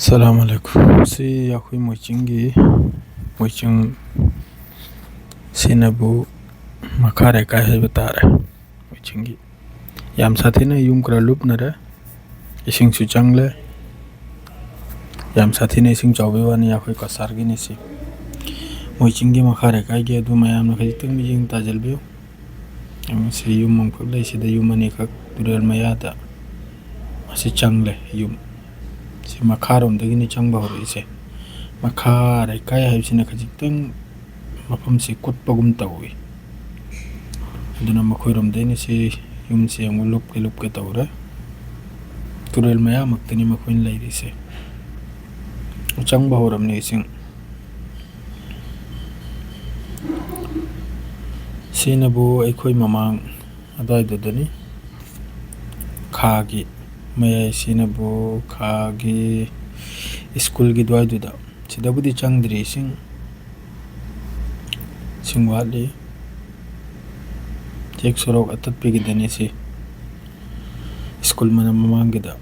Assalamualaikum. Si yakhui moichingi moiching sinabu makare kai hai batare moichingi yam sathina yum kra lup nare ising su changle yam sathina ising chawbe wani yakhui kasar gi ni si moichingi makare kai ge du mayam na khajitang mi jing tajalbiu am si yum mong khak lai sida yum ani khak turel mayada asi changle yum si makharom dagini changba horo ise makhare kai haibsina khajitang mafam si kutpagum tawi aduna makhoirom deni si yum si ang lup ke tawra turel maya maktani makhoin lai rise changba horam ni sing sinabu aikhoi mamang adai dodani khagi mayai sinabu khagi school gi dwai duda sidabudi changdri singwali tek sorok atat pigi dani si school mana mamang gida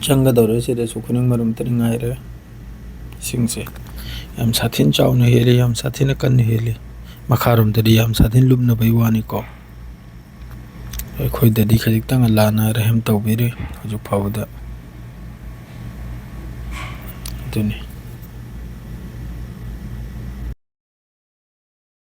changa dore si de sukuning marum tring aire singse yam sathin chawna heli yam sathin kan heli makharum tadi yam sathin lubna baiwani ko khoi dadi khajik tang lana rehem tawbire haju phawda duni